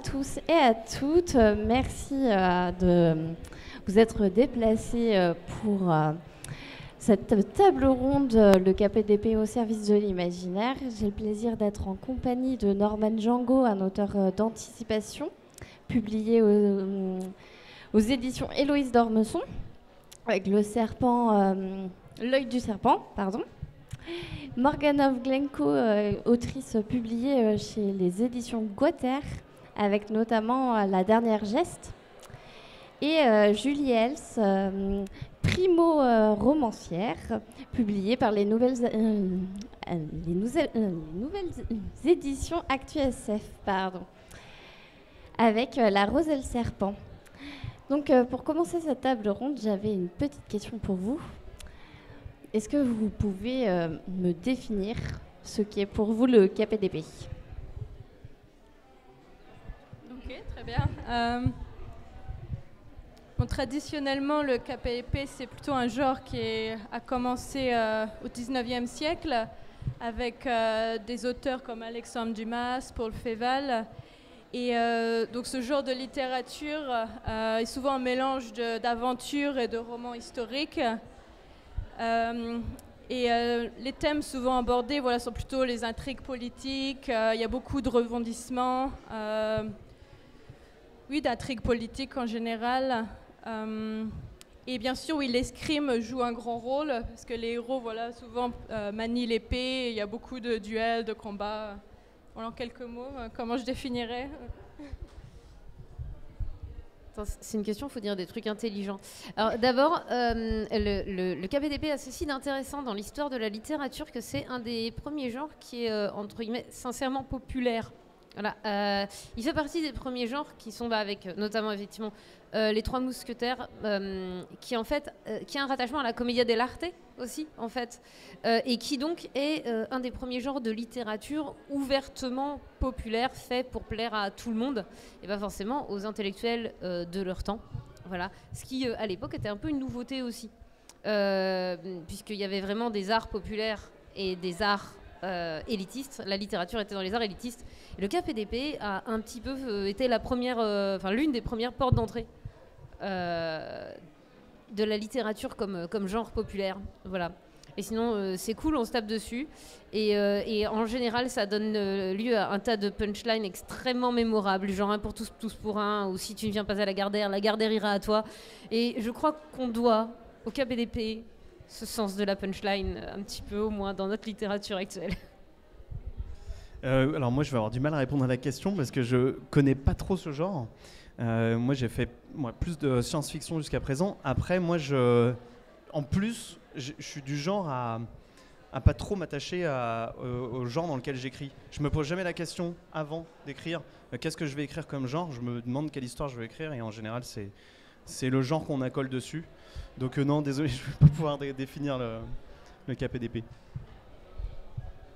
tous et à toutes. Merci de vous être déplacés pour cette table ronde, le KPDP au service de l'imaginaire. J'ai le plaisir d'être en compagnie de Norman Django, un auteur d'anticipation, publié aux éditions Héloïse d'Ormesson, avec l'œil du serpent, pardon. Morgana Glencoe, autrice publiée chez les éditions Guater, avec notamment La Dernière Geste. Et Julie Els, primo-romancière, publiée par les nouvelles éditions ActuSF, avec La Rose et le Serpent. Donc, pour commencer cette table ronde, j'avais une petite question pour vous. Est-ce que vous pouvez me définir ce qui est pour vous le KPDP ? Ok, très bien. Bon, traditionnellement, le KPDP, c'est plutôt un genre qui a commencé au 19e siècle avec des auteurs comme Alexandre Dumas, Paul Féval. Et donc ce genre de littérature est souvent un mélange d'aventures et de romans historiques. Les thèmes souvent abordés sont plutôt les intrigues politiques. Il y a beaucoup de rebondissements, d'intrigues politiques en général. Et bien sûr, l'escrime joue un grand rôle parce que les héros souvent manient l'épée. Il y a beaucoup de duels, de combats. En quelques mots, comment je définirais ? C'est une question, il faut dire des trucs intelligents. Alors d'abord, le KPDP a ceci d'intéressant dans l'histoire de la littérature que c'est un des premiers genres qui est, entre guillemets, sincèrement populaire. Voilà, il fait partie des premiers genres qui sont avec notamment effectivement les Trois Mousquetaires, qui en fait qui a un rattachement à la Commedia dell'arte aussi en fait, et qui donc est un des premiers genres de littérature ouvertement populaire, fait pour plaire à tout le monde et pas forcément aux intellectuels de leur temps. Voilà, ce qui à l'époque était un peu une nouveauté aussi, puisqu'il y avait vraiment des arts populaires et des arts élitistes. La littérature était dans les arts élitistes. Et le KPDP a un petit peu été l'une des premières portes d'entrée de la littérature comme genre populaire. Voilà. Et sinon, c'est cool, on se tape dessus. Et en général, ça donne lieu à un tas de punchlines extrêmement mémorables, genre un pour tous, tous pour un, ou si tu ne viens pas à la Gardère ira à toi. Et je crois qu'on doit au KPDP ce sens de la punchline, un petit peu au moins dans notre littérature actuelle. Alors moi je vais avoir du mal à répondre à la question parce que je connais pas trop ce genre. Moi j'ai fait plus de science-fiction jusqu'à présent. Après moi je suis du genre à pas trop m'attacher au genre dans lequel j'écris. Je me pose jamais la question avant d'écrire qu'est-ce que je vais écrire comme genre. Je me demande quelle histoire je veux écrire et en général c'est le genre qu'on accole dessus. Donc non, désolé, je ne vais pas pouvoir définir le KPDP.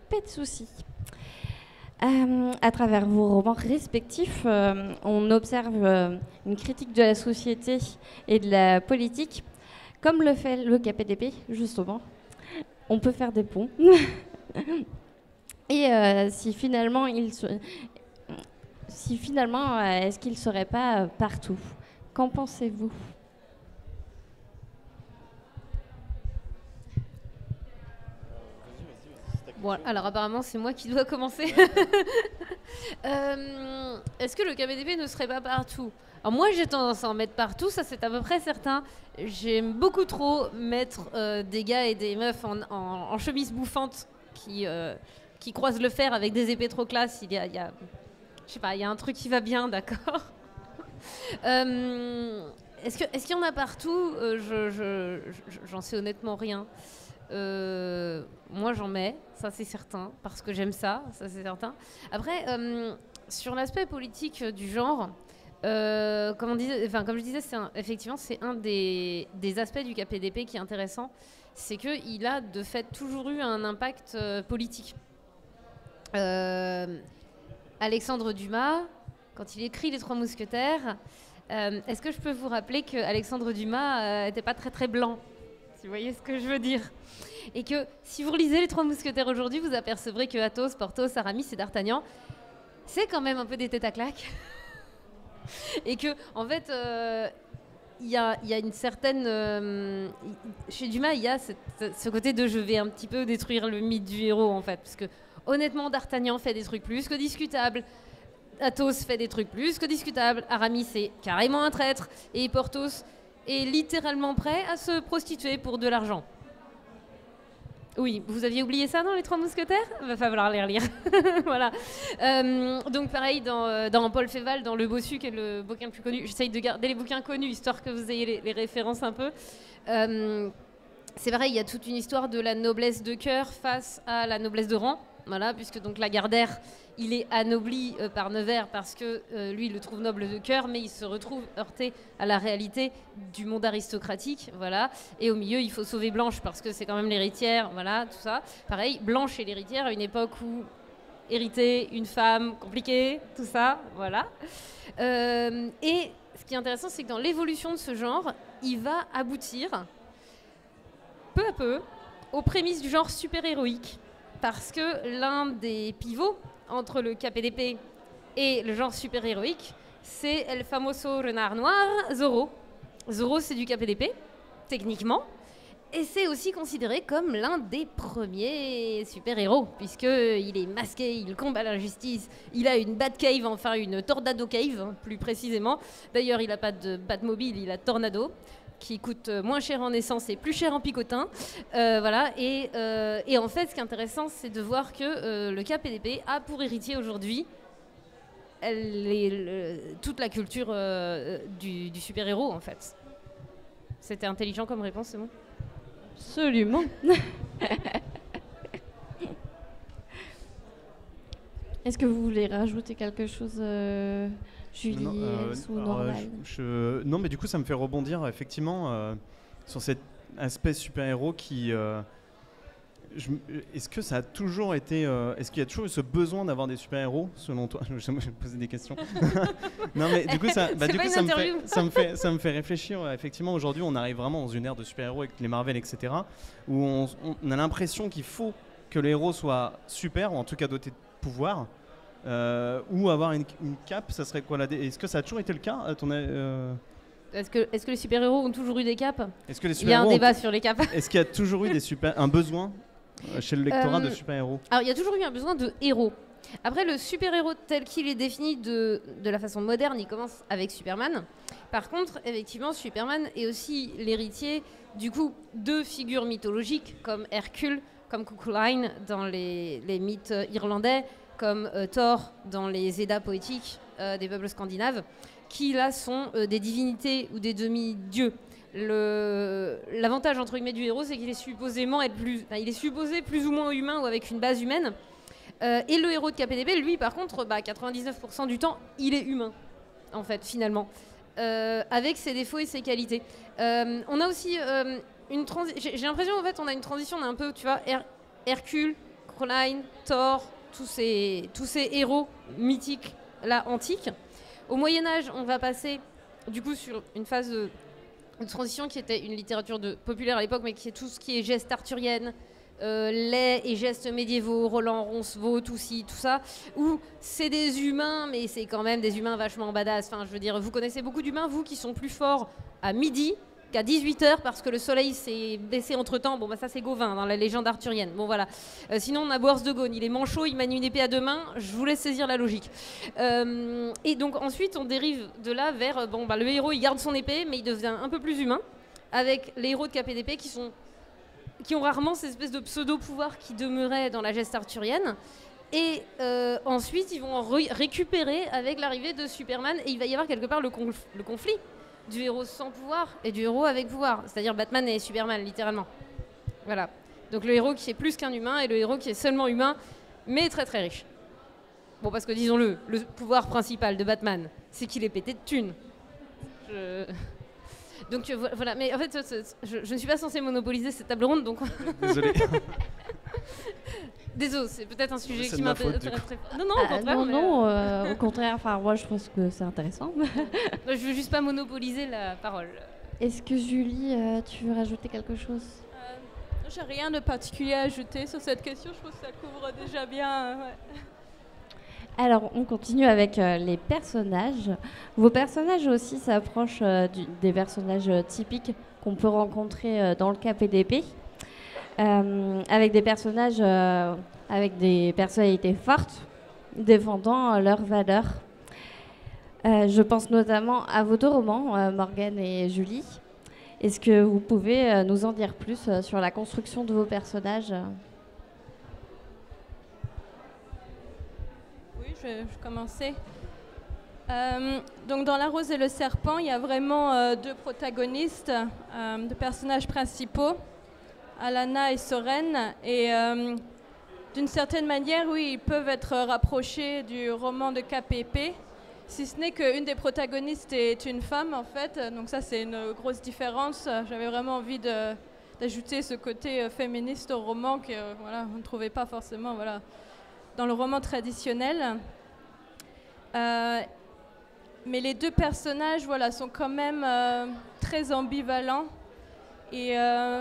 Pas de souci. À travers vos romans respectifs, on observe une critique de la société et de la politique, comme le fait le KPDP, justement. On peut faire des ponts. Et si finalement, est-ce qu'il ne serait pas partout ? Qu'en pensez-vous ? Bon, alors apparemment c'est moi qui dois commencer. Est-ce que le KPDP ne serait pas partout ? Alors moi j'ai tendance à en mettre partout, ça c'est à peu près certain. J'aime beaucoup trop mettre des gars et des meufs en chemise bouffante qui croisent le fer avec des épées trop classe. Je sais pas, il y a un truc qui va bien, d'accord. Est-ce qu'il y en a partout ? J'en sais honnêtement rien. Moi j'en mets, ça c'est certain, parce que j'aime ça c'est certain. Après, sur l'aspect politique du genre, comme je disais, effectivement c'est un des aspects du KPDP qui est intéressant, c'est qu'il a de fait toujours eu un impact politique. Alexandre Dumas, quand il écrit Les Trois Mousquetaires, est-ce que je peux vous rappeler que Alexandre Dumas n'était pas très très blanc, si vous voyez ce que je veux dire ? Et que si vous relisez Les Trois Mousquetaires aujourd'hui, vous apercevrez que Athos, Porthos, Aramis et D'Artagnan, c'est quand même un peu des têtes à claques. Et que, en fait, il y a une certaine... chez Dumas, il y a ce côté de je vais un petit peu détruire le mythe du héros, en fait. Parce que, honnêtement, D'Artagnan fait des trucs plus que discutables. Athos fait des trucs plus que discutables. Aramis est carrément un traître. Et Porthos est littéralement prêt à se prostituer pour de l'argent. Oui, vous aviez oublié ça dans Les Trois Mousquetaires ? Va falloir les relire. Voilà. Donc pareil, dans Paul Féval, dans Le Bossu, qui est le bouquin le plus connu, j'essaye de garder les bouquins connus, histoire que vous ayez les références un peu. C'est pareil, il y a toute une histoire de la noblesse de cœur face à la noblesse de rang. Voilà, puisque donc Lagardère, il est anobli par Nevers parce que lui, il le trouve noble de cœur, mais il se retrouve heurté à la réalité du monde aristocratique, voilà. Et au milieu, il faut sauver Blanche parce que c'est quand même l'héritière, voilà, tout ça. Pareil, Blanche et l'héritière à une époque où hériter une femme, compliqué, tout ça, voilà. Et ce qui est intéressant, c'est que dans l'évolution de ce genre, il va aboutir peu à peu aux prémices du genre super-héroïque. Parce que l'un des pivots entre le KPDP et le genre super-héroïque, c'est El Famoso Renard Noir, Zorro. Zorro, c'est du KPDP, techniquement, et c'est aussi considéré comme l'un des premiers super-héros, puisqu'il est masqué, il combat l'injustice, il a une Batcave, enfin une Tornado Cave, hein, plus précisément. D'ailleurs, il n'a pas de Batmobile, il a Tornado, qui coûte moins cher en essence et plus cher en picotin. Voilà. Et en fait, ce qui est intéressant, c'est de voir que le KPDP a pour héritier aujourd'hui toute la culture du super-héros, en fait. C'était intelligent comme réponse, c'est bon ? Absolument. Est-ce que vous voulez rajouter quelque chose, Julie, ou Normal ? Non, mais du coup, ça me fait rebondir effectivement sur cet aspect super-héros qui... est-ce que ça a toujours été... est-ce qu'il y a toujours eu ce besoin d'avoir des super-héros, selon toi ? Je vais me poser des questions. Non, mais du coup, ça me fait réfléchir. Effectivement, aujourd'hui, on arrive vraiment dans une ère de super-héros avec les Marvel, etc., où on a l'impression qu'il faut que les héros soient super, ou en tout cas dotés de pouvoir. Ou avoir une cape, ça serait quoi est-ce que ça a toujours été le cas à ton Est-ce que les super-héros ont toujours eu des capes ? Est-ce que les Il y a un débat sur les capes. Est-ce qu'il y a toujours eu un besoin chez le lectorat de super-héros ? Alors, il y a toujours eu un besoin de héros. Après, le super-héros tel qu'il est défini de la façon moderne, il commence avec Superman. Par contre, effectivement, Superman est aussi l'héritier du coup de figures mythologiques comme Hercule, comme Cuchulainn dans les mythes irlandais, comme Thor dans les Eddas poétiques des peuples scandinaves, qui là sont des divinités ou des demi-dieux. L'avantage entre guillemets du héros, c'est qu'il est supposément il est supposé plus ou moins humain ou avec une base humaine. Et le héros de KPDP, lui, par contre, 99% du temps, il est humain, en fait, finalement, avec ses défauts et ses qualités. On a aussi j'ai l'impression, en fait, on a une transition, on a un peu, tu vois, Hercule, Cuchulainn, Thor, tous ces héros mythiques, là, antiques. Au Moyen-Âge, on va passer, du coup, sur une phase de transition qui était une littérature populaire à l'époque, mais qui est tout ce qui est geste arthurienne, les et gestes médiévaux, Roland, Roncevaux, tout ça, où c'est des humains, mais c'est quand même des humains vachement badass. Enfin, je veux dire, vous connaissez beaucoup d'humains, vous, qui sont plus forts à midi qu'à 18h parce que le soleil s'est baissé entre-temps. Bon, ça, c'est Gauvin dans la légende arthurienne. Bon, voilà. Sinon, on a Boars de Gaune. Il est manchot, il manie une épée à deux mains. Je vous laisse saisir la logique. Et donc, ensuite, on dérive de là vers... le héros, il garde son épée, mais il devient un peu plus humain, avec les héros de KPDP qui ont rarement ces espèces de pseudo-pouvoirs qui demeuraient dans la geste arthurienne. Et ensuite, ils vont en récupérer avec l'arrivée de Superman, et il va y avoir quelque part le conflit du héros sans pouvoir et du héros avec pouvoir, c'est-à-dire Batman et Superman, littéralement. Voilà. Donc le héros qui est plus qu'un humain et le héros qui est seulement humain, mais très très riche. Bon, parce que disons-le, le pouvoir principal de Batman, c'est qu'il est pété de thunes. Donc voilà, mais en fait, je ne suis pas censée monopoliser cette table ronde, donc... Désolé. Désolé, c'est peut-être un sujet C'est qui de ma m'intéresse. faute, Non, au contraire. Au contraire, enfin, moi je pense que c'est intéressant. Je veux juste pas monopoliser la parole. Est-ce que Julie, tu veux rajouter quelque chose ? J'ai rien de particulier à ajouter sur cette question, je trouve que ça couvre déjà bien. Ouais. Alors, on continue avec les personnages. Vos personnages aussi s'approchent des personnages typiques qu'on peut rencontrer dans le KPDP, avec des personnages avec des personnalités fortes, défendant leurs valeurs. Je pense notamment à vos deux romans, Morgane et Julie. Est-ce que vous pouvez nous en dire plus sur la construction de vos personnages ? Oui, je vais commencer. Donc dans La Rose et le Serpent, il y a vraiment deux protagonistes, deux personnages principaux, Alana et Soren. Et d'une certaine manière, oui, ils peuvent être rapprochés du roman de KPP, si ce n'est qu'une des protagonistes est une femme, en fait. Donc ça, c'est une grosse différence. J'avais vraiment envie d'ajouter ce côté féministe au roman que voilà, on ne trouvait pas forcément dans le roman traditionnel. Mais les deux personnages sont quand même très ambivalents. Et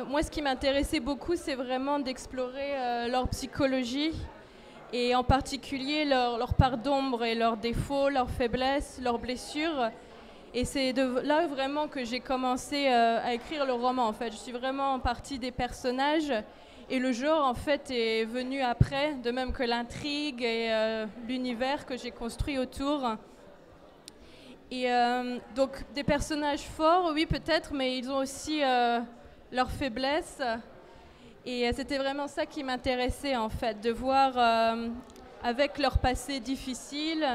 moi, ce qui m'intéressait beaucoup, c'est vraiment d'explorer leur psychologie et en particulier leur part d'ombre et leurs défauts, leurs faiblesses, leurs blessures. Et c'est de là vraiment que j'ai commencé à écrire le roman, en fait. Je suis vraiment partie des personnages et le genre, en fait, est venu après, de même que l'intrigue et l'univers que j'ai construit autour. Et donc, des personnages forts, oui, peut-être, mais ils ont aussi leurs faiblesses. Et c'était vraiment ça qui m'intéressait, en fait, de voir avec leur passé difficile,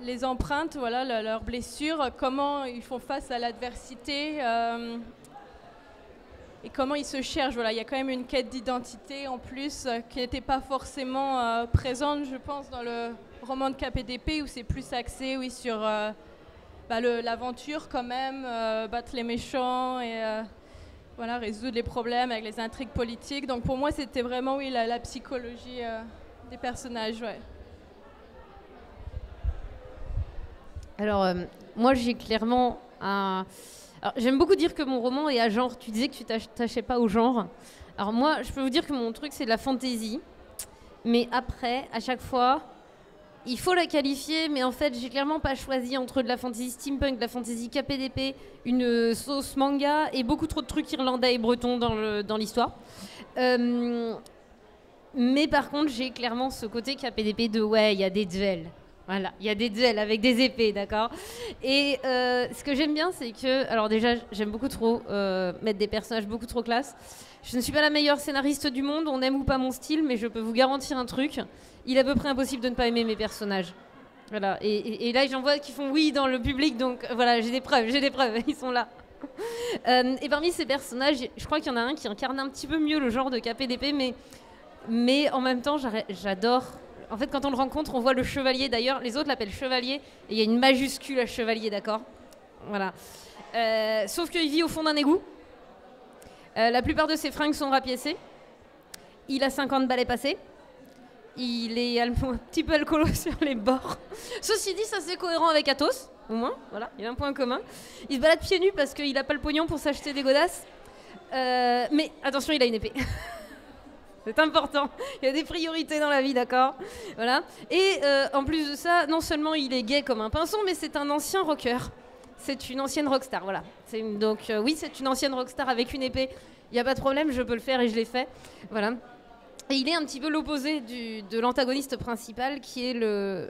les empreintes, leurs blessures, comment ils font face à l'adversité et comment ils se cherchent. Il y a quand même une quête d'identité en plus qui n'était pas forcément présente, je pense, dans le roman de KPDP, où c'est plus axé sur l'aventure quand même, battre les méchants et résoudre les problèmes avec les intrigues politiques. Donc pour moi, c'était vraiment la psychologie des personnages. Ouais. Alors, moi, j'ai clairement un... Alors, j'aime beaucoup dire que mon roman est à genre. Tu disais que tu t'attachais pas au genre. Alors moi, je peux vous dire que mon truc, c'est de la fantaisie. Mais après, à chaque fois, il faut la qualifier. Mais en fait, j'ai clairement pas choisi entre de la fantaisie steampunk, de la fantaisie KPDP, une sauce manga et beaucoup trop de trucs irlandais et bretons dans l'histoire. Mais par contre, j'ai clairement ce côté KPDP de ouais, il y a des duels. Voilà, il y a des duels avec des épées, d'accord. Et ce que j'aime bien, c'est que... Alors déjà, j'aime beaucoup trop mettre des personnages beaucoup trop classe. Je ne suis pas la meilleure scénariste du monde, on aime ou pas mon style, mais je peux vous garantir un truc. Il est à peu près impossible de ne pas aimer mes personnages. Voilà, et là, j'en vois qui font oui dans le public, donc voilà, j'ai des preuves, ils sont là. Et parmi ces personnages, je crois qu'il y en a un qui incarne un petit peu mieux le genre de KPDP, mais en même temps, j'adore... En fait, quand on le rencontre, on voit le chevalier. D'ailleurs, les autres l'appellent chevalier. Et il y a une majuscule à chevalier, d'accord ? Voilà. Sauf qu'il vit au fond d'un égout. La plupart de ses fringues sont rapiécées. Il a 50 balais passés. Il est un petit peu alcoolo sur les bords. Ceci dit, ça c'est cohérent avec Athos. Au moins, voilà, il y a un point commun. Il se balade pieds nus parce qu'il n'a pas le pognon pour s'acheter des godasses. Mais attention, il a une épée. C'est important, il y a des priorités dans la vie, d'accord ? Voilà. Et en plus de ça, non seulement il est gay comme un pinson, mais c'est un ancien rocker. C'est une ancienne rockstar, voilà. Donc oui, c'est une ancienne rockstar avec une épée. Il n'y a pas de problème, je peux le faire et je l'ai fait. Voilà. Et il est un petit peu l'opposé de l'antagoniste principal, qui est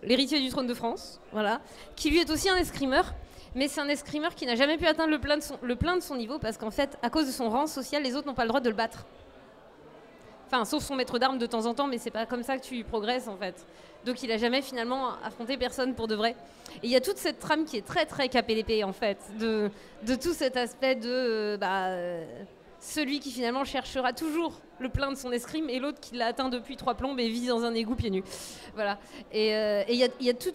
l'héritier du trône de France, voilà, qui lui est aussi un escrimeur. Mais c'est un escrimeur qui n'a jamais pu atteindre le plein de son niveau, parce qu'en fait, à cause de son rang social, les autres n'ont pas le droit de le battre. Enfin, sauf son maître d'armes de temps en temps, mais c'est pas comme ça que tu progresses en fait. Donc il a jamais finalement affronté personne pour de vrai. Et il y a toute cette trame qui est très très KPDP en fait, de tout cet aspect de celui qui finalement cherchera toujours le plein de son escrime et l'autre qui l'a atteint depuis 3 plombes et vit dans un égout pieds nus. Voilà. Et il y a tout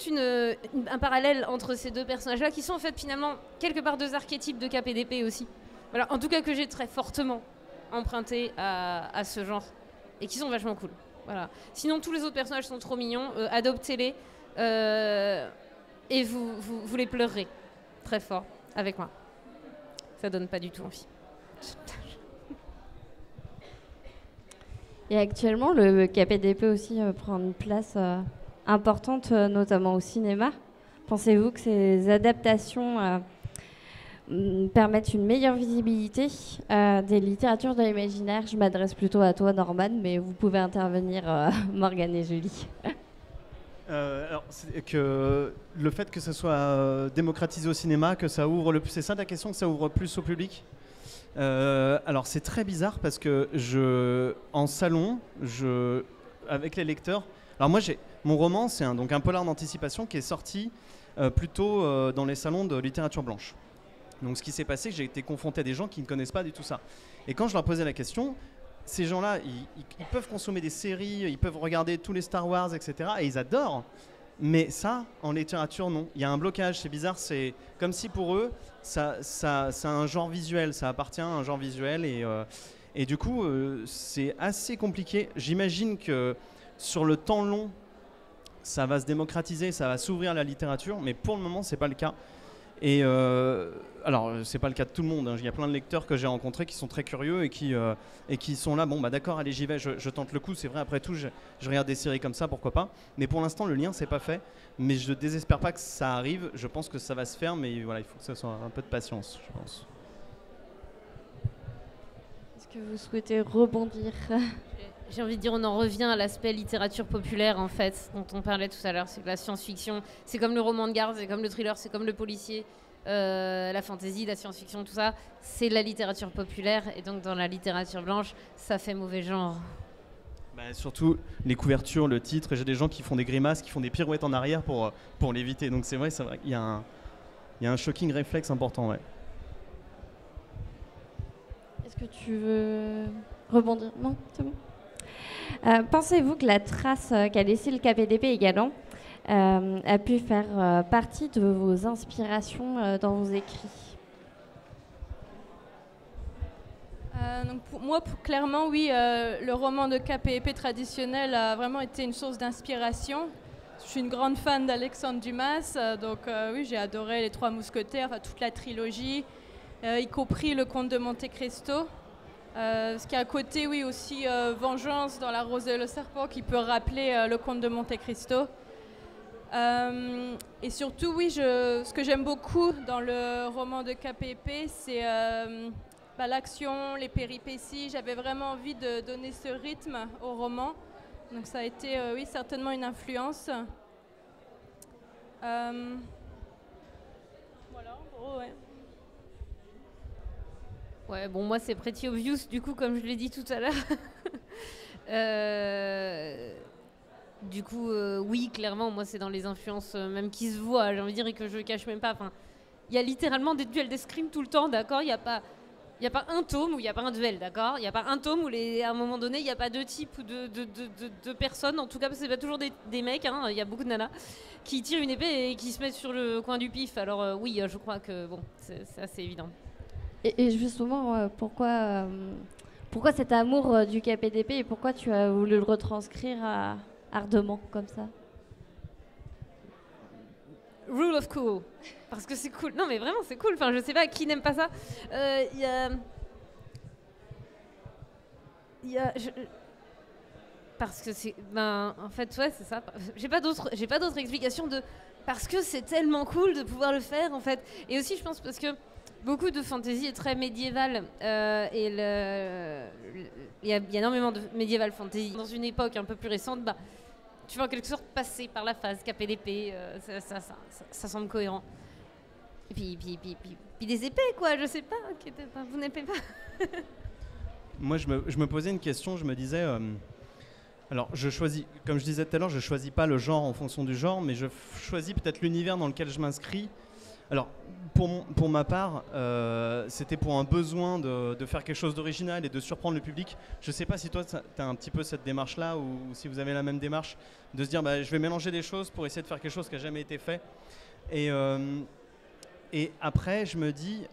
un parallèle entre ces deux personnages-là qui sont en fait finalement quelque part 2 archétypes de KPDP aussi. Voilà. En tout cas que j'ai très fortement emprunté à ce genre. Et qui sont vachement cool. Voilà. Sinon, tous les autres personnages sont trop mignons. Adoptez-les et vous les pleurerez très fort avec moi. Ça donne pas du tout envie. Et actuellement, le KPDP aussi prend une place importante, notamment au cinéma. Pensez-vous que ces adaptations permettent une meilleure visibilité des littératures de l'imaginaire? Je m'adresse plutôt à toi, Norman, mais vous pouvez intervenir, Morgane et Julie. Alors, c'est que le fait que ça soit démocratisé au cinéma, que ça ouvre c'est ça ta question, que ça ouvre plus au public? Alors c'est très bizarre parce que en salon, avec les lecteurs. Alors moi mon roman, c'est donc un polar d'anticipation qui est sorti plutôt dans les salons de littérature blanche. Donc ce qui s'est passé, j'ai été confronté à des gens qui ne connaissent pas du tout ça. Et quand je leur posais la question, ces gens-là, ils peuvent consommer des séries, ils peuvent regarder tous les Star Wars, etc. Et ils adorent. Mais ça, en littérature, non. Il y a un blocage, c'est bizarre. C'est comme si pour eux, ça c'est un genre visuel, ça appartient à un genre visuel. Et du coup, c'est assez compliqué. J'imagine que sur le temps long, ça va se démocratiser, ça va s'ouvrir à la littérature. Mais pour le moment, c'est pas le cas. Et alors, c'est pas le cas de tout le monde, hein. Il y a plein de lecteurs que j'ai rencontrés qui sont très curieux et qui sont là, bon bah d'accord, allez j'y vais, je tente le coup, c'est vrai, après tout je regarde des séries comme ça, pourquoi pas. Mais pour l'instant le lien c'est pas fait, mais je désespère pas que ça arrive, je pense que ça va se faire, mais voilà, il faut que ça soit un peu de patience, je pense. Est-ce que vous souhaitez rebondir? J'ai envie de dire, on en revient à l'aspect littérature populaire, en fait, dont on parlait tout à l'heure. C'est que la science-fiction, c'est comme le roman de garde, c'est comme le thriller, c'est comme le policier, la fantasy, la science-fiction, tout ça, c'est de la littérature populaire. Et donc, dans la littérature blanche, ça fait mauvais genre. Bah, surtout les couvertures, le titre, j'ai des gens qui font des grimaces, qui font des pirouettes en arrière pour l'éviter. Donc c'est vrai qu'il y a un shocking réflexe important, ouais. Est-ce que tu veux rebondir? Non, c'est bon. Pensez-vous que la trace qu'a laissée le KPDP également a pu faire partie de vos inspirations dans vos écrits? Donc moi, clairement, oui, le roman de KPDP traditionnel a vraiment été une source d'inspiration. Je suis une grande fan d'Alexandre Dumas, donc oui, j'ai adoré Les Trois Mousquetaires, enfin, toute la trilogie, y compris Le Comte de Monte Cristo. Ce qui a à côté, oui, aussi Vengeance dans La Rose et le Serpent, qui peut rappeler Le Comte de Monte Cristo. Et surtout, oui, ce que j'aime beaucoup dans le roman de KPDP, c'est l'action, les péripéties. J'avais vraiment envie de donner ce rythme au roman. Donc ça a été, oui, certainement une influence. Voilà, en gros, ouais. Ouais, bon, moi, c'est Pretty Obvious, du coup, comme je l'ai dit tout à l'heure. Du coup, oui, clairement, moi, c'est dans les influences même qui se voient, j'ai envie de dire, et que je cache même pas. Enfin, il y a littéralement des duels d'escrime tout le temps, d'accord? Il n'y a pas un tome où il n'y a pas un duel, d'accord? Il n'y a pas un tome où, à un moment donné, il n'y a pas deux types ou deux personnes. En tout cas, c'est pas toujours des mecs, hein. Il y a beaucoup de nanas qui tirent une épée et qui se mettent sur le coin du pif. Alors oui, je crois que bon, c'est assez évident. Et justement, pourquoi cet amour du KPDP et pourquoi tu as voulu le retranscrire ardemment comme ça? Rule of cool, parce que c'est cool. Non mais vraiment c'est cool, enfin je sais pas qui n'aime pas ça. Parce que c'est... en fait ouais c'est ça. J'ai pas d'autre explication parce que c'est tellement cool de pouvoir le faire en fait. Et aussi je pense parce que beaucoup de fantasy est très médiévale et il y a énormément de médiéval fantasy. Dans une époque un peu plus récente, tu vas en quelque sorte passer par la phase KPDP, ça semble cohérent. Et puis des épées, quoi, je sais pas, vous n'aimez pas. Moi, je me posais une question, je me disais... alors, je choisis, comme je disais tout à l'heure, je choisis pas le genre en fonction du genre, mais je choisis peut-être l'univers dans lequel je m'inscris. Alors, pour ma part, c'était pour un besoin de faire quelque chose d'original et de surprendre le public. Je ne sais pas si toi, tu as un petit peu cette démarche-là ou si vous avez la même démarche, de se dire je vais mélanger des choses pour essayer de faire quelque chose qui n'a jamais été fait. Et après, je me dis...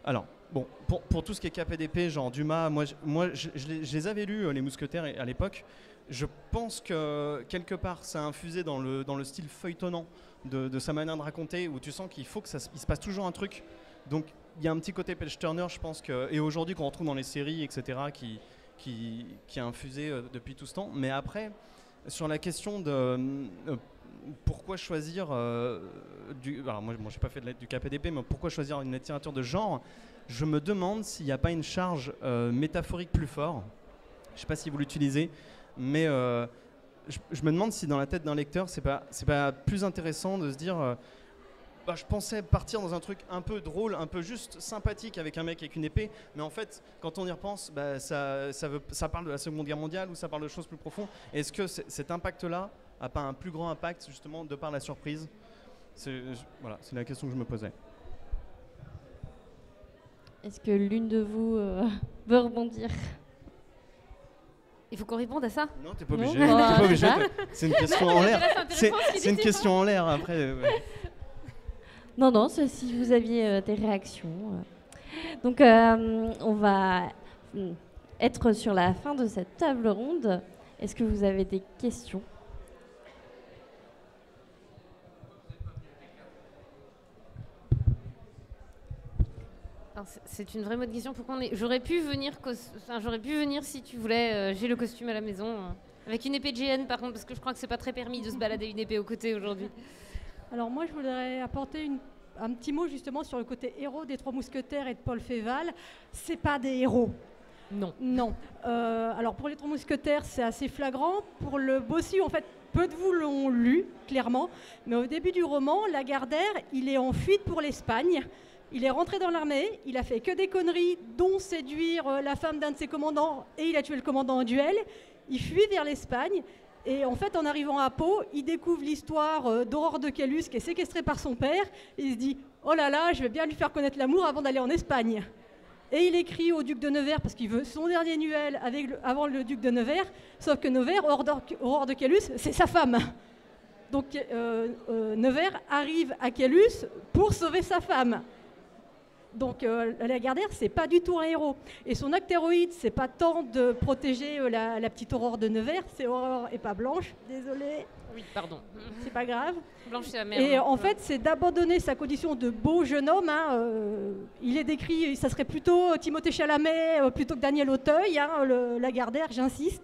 alors, bon, pour tout ce qui est KPDP, genre Dumas, moi je les avais lus, Les Mousquetaires, à l'époque. Je pense que quelque part, ça a infusé dans le style feuilletonnant de sa manière de raconter, où tu sens qu'il faut il se passe toujours un truc. Donc, il y a un petit côté Page Turner, je pense que... Et aujourd'hui, qu'on retrouve dans les séries, etc., qui a infusé depuis tout ce temps. Mais après, sur la question de pourquoi choisir alors moi j'ai pas fait du KPDP, mais pourquoi choisir une littérature de genre, je me demande s'il n'y a pas une charge métaphorique plus forte. Je sais pas si vous l'utilisez, mais je me demande si dans la tête d'un lecteur c'est pas plus intéressant de se dire je pensais partir dans un truc un peu drôle, un peu juste sympathique avec un mec avec une épée, mais en fait, quand on y repense, ça parle de la Seconde Guerre mondiale ou ça parle de choses plus profondes. Est-ce que cet impact-là n'a pas un plus grand impact, justement, de par la surprise ? Voilà, c'est la question que je me posais. Est-ce que l'une de vous veut rebondir ? Il faut qu'on réponde à ça ? Non, t'es pas obligé. Non. T'es pas obligé. C'est une question en l'air. C'est C'est une question en l'air, après. Non, c'est si vous aviez des réactions. Donc, on va être sur la fin de cette table ronde. Est-ce que vous avez des questions ? C'est une vraie bonne question. Pourquoi j'aurais pu venir si tu voulais. J'ai le costume à la maison. Avec une épée de GN, par contre, parce que je crois que c'est pas très permis de se balader une épée au côté aujourd'hui. Alors moi, je voudrais apporter un petit mot justement sur le côté héros des Trois Mousquetaires et de Paul Féval. C'est pas des héros. Non. Non. Alors pour les Trois Mousquetaires, c'est assez flagrant. Pour le Bossu, en fait, peu de vous l'ont lu, clairement. Mais au début du roman, Lagardère, il est en fuite pour l'Espagne. Il est rentré dans l'armée, il a fait que des conneries, dont séduire la femme d'un de ses commandants, et il a tué le commandant en duel. Il fuit vers l'Espagne. Et en fait, en arrivant à Pau, il découvre l'histoire d'Aurore de Caylus qui est séquestrée par son père. Et il se dit « Oh là là, je vais bien lui faire connaître l'amour avant d'aller en Espagne ». Et il écrit au duc de Nevers parce qu'il veut son dernier duel avant le duc de Nevers. Sauf que Nevers, Aurore de Caylus, c'est sa femme. Donc Nevers arrive à Caylus pour sauver sa femme. Donc Lagardère, c'est pas du tout un héros. Et son acte héroïde, c'est pas tant de protéger la petite Aurore de Nevers, c'est Aurore et pas Blanche, désolée. Oui, pardon. C'est pas grave. Blanche, c'est la mère. Et en fait, c'est d'abandonner sa condition de beau jeune homme. Il est décrit, ça serait plutôt Timothée Chalamet plutôt que Daniel Auteuil, Lagardère, j'insiste.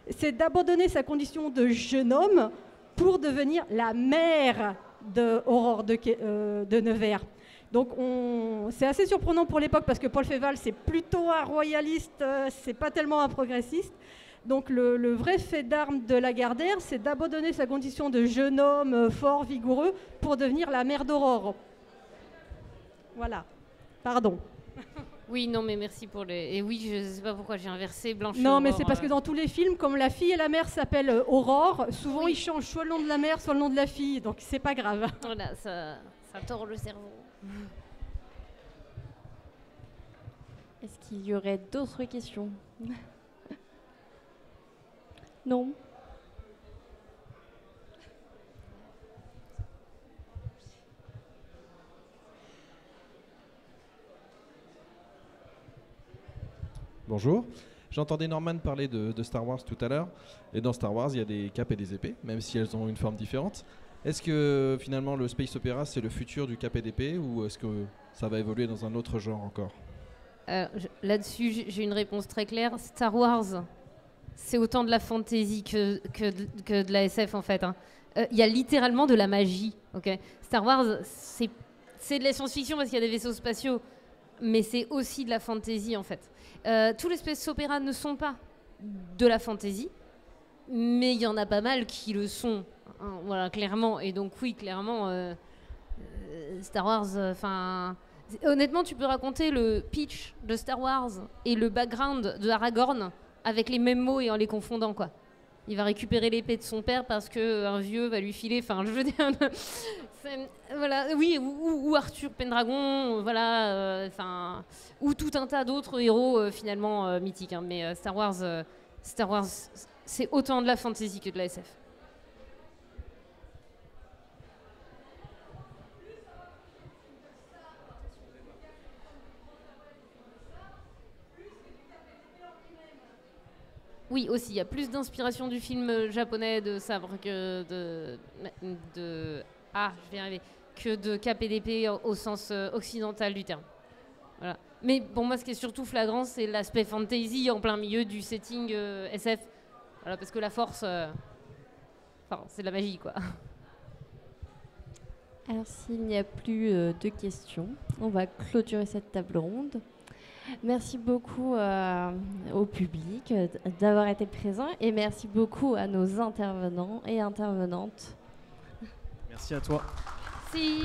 C'est d'abandonner sa condition de jeune homme pour devenir la mère de Aurore de Nevers. Donc c'est assez surprenant pour l'époque parce que Paul Féval, c'est plutôt un royaliste, c'est pas tellement un progressiste. Donc le vrai fait d'armes de Lagardère, c'est d'abandonner sa condition de jeune homme fort, vigoureux, pour devenir la mère d'Aurore. Voilà. Pardon. Oui, non, mais merci pour les... Et oui, je sais pas pourquoi j'ai inversé Blanche. Non, mais Aurore, c'est parce que dans tous les films, comme la fille et la mère s'appellent Aurore, souvent Oui. ils changent soit le nom de la mère, soit le nom de la fille. Donc c'est pas grave. Voilà, ça tord le cerveau. Est-ce qu'il y aurait d'autres questions ? Non ? Bonjour. J'entendais Norman parler de Star Wars tout à l'heure. Et dans Star Wars, il y a des capes et des épées, même si elles ont une forme différente. Est-ce que finalement le space opéra, c'est le futur du cap et d'épée, ou est-ce que ça va évoluer dans un autre genre encore ? Là-dessus, j'ai une réponse très claire. Star Wars, c'est autant de la fantasy que de la SF en fait. Il y a littéralement de la magie. Okay, Star Wars, c'est de la science-fiction parce qu'il y a des vaisseaux spatiaux, mais c'est aussi de la fantasy en fait. Tous les space opéras ne sont pas de la fantasy, mais il y en a pas mal qui le sont. Voilà, clairement. Et donc oui, clairement, Star Wars, honnêtement, tu peux raconter le pitch de Star Wars et le background de Aragorn avec les mêmes mots et en les confondant, quoi. Il va récupérer l'épée de son père parce qu'un vieux va lui filer, je veux dire... voilà, oui, ou Arthur Pendragon, voilà, ou tout un tas d'autres héros, finalement, mythiques. Hein, mais Star Wars, c'est autant de la fantasy que de la SF. Oui, aussi, il y a plus d'inspiration du film japonais de sabre que je vais y arriver, que de cap et d'épée au sens occidental du terme. Voilà. Mais pour moi, ce qui est surtout flagrant, c'est l'aspect fantasy en plein milieu du setting SF. Voilà, parce que la force, c'est de la magie, quoi. Alors, s'il n'y a plus de questions, on va clôturer cette table ronde. Merci beaucoup au public d'avoir été présent et merci beaucoup à nos intervenants et intervenantes. Merci à toi. Si.